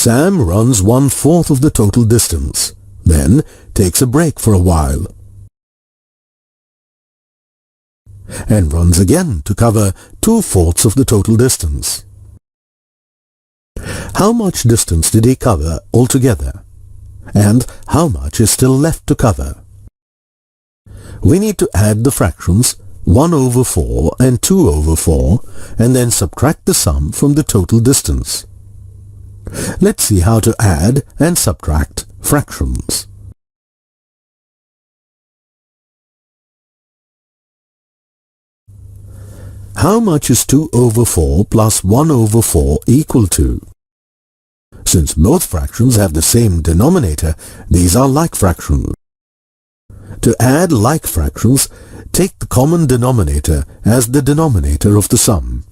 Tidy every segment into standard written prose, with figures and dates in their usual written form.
Sam runs 1/4 of the total distance, then takes a break for a while, and runs again to cover 2/4 of the total distance. How much distance did he cover altogether? And how much is still left to cover? We need to add the fractions 1/4 and 2/4 and then subtract the sum from the total distance. Let's see how to add and subtract fractions. How much is 2/4 plus 1/4 equal to? Since both fractions have the same denominator, these are like fractions. To add like fractions, take the common denominator as the denominator of the sum,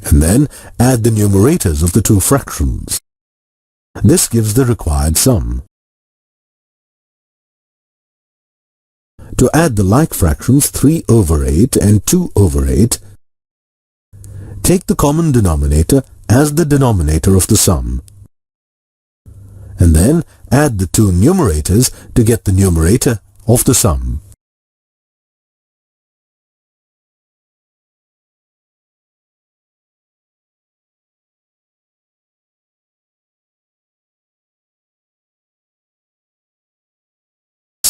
and then add the numerators of the two fractions. This gives the required sum. To add the like fractions 3/8 and 2/8, take the common denominator as the denominator of the sum, and then add the two numerators to get the numerator of the sum.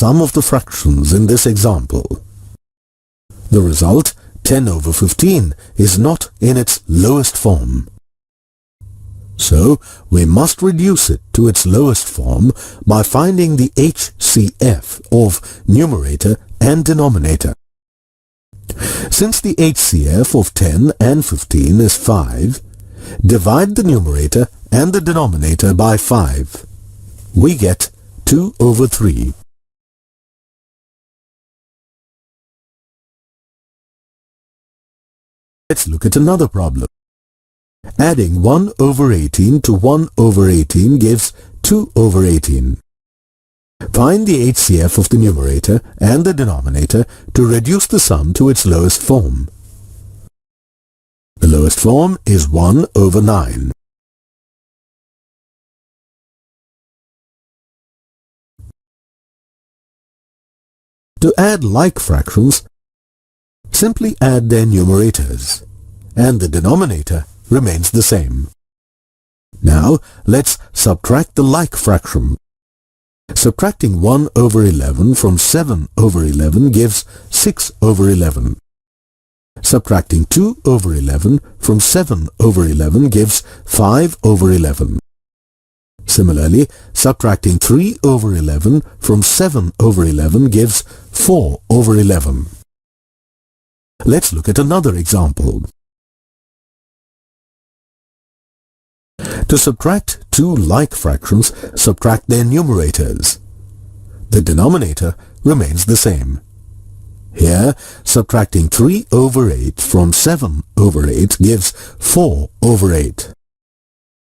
Sum of the fractions in this example. The result, 10/15, is not in its lowest form. So, we must reduce it to its lowest form by finding the HCF of numerator and denominator. Since the HCF of 10 and 15 is 5, divide the numerator and the denominator by 5. We get 2/3. Let's look at another problem. Adding 1/18 to 1/18 gives 2/18. Find the HCF of the numerator and the denominator to reduce the sum to its lowest form. The lowest form is 1/9. To add like fractions, simply add their numerators, and the denominator remains the same. Now, let's subtract the like fraction. Subtracting 1/11 from 7/11 gives 6/11. Subtracting 2/11 from 7/11 gives 5/11. Similarly, subtracting 3/11 from 7/11 gives 4/11. Let's look at another example. To subtract two like fractions, subtract their numerators. The denominator remains the same. Here, subtracting 3/8 from 7/8 gives 4/8.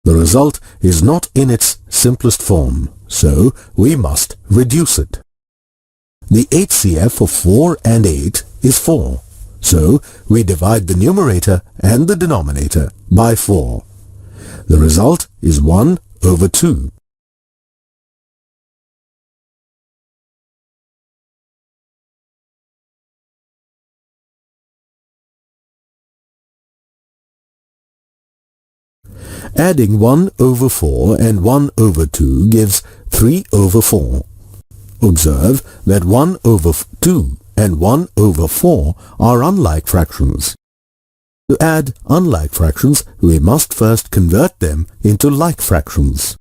The result is not in its simplest form, so we must reduce it. The HCF of 4 and 8 is 4, so we divide the numerator and the denominator by 4. The result is 1/2. Adding 1/4 and 1/2 gives 3/4. Observe that 1/2 and 1/4 are unlike fractions. To add unlike fractions, we must first convert them into like fractions.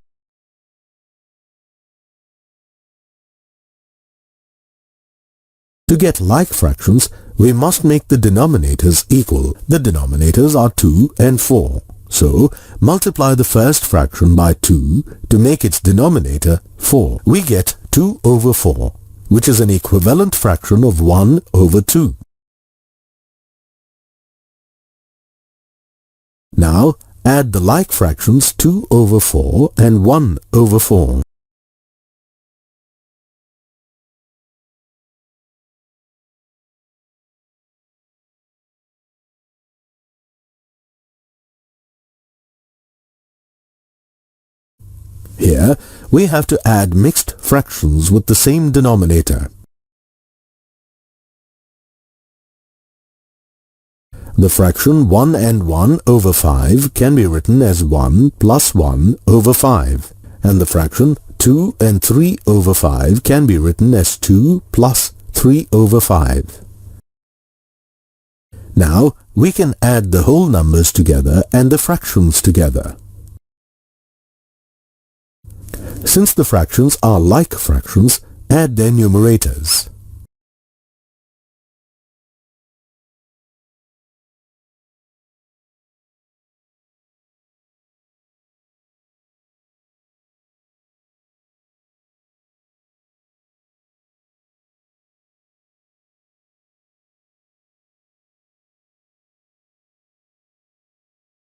To get like fractions, we must make the denominators equal. The denominators are 2 and 4. So, multiply the first fraction by 2 to make its denominator 4. We get 2/4, which is an equivalent fraction of 1/2. Now, add the like fractions 2/4 and 1/4. Here, we have to add mixed fractions with the same denominator. The fraction 1 and 1 over 5 can be written as 1 plus 1 over 5, and the fraction 2 and 3 over 5 can be written as 2 plus 3 over 5. Now, we can add the whole numbers together and the fractions together. Since the fractions are like fractions, add their numerators.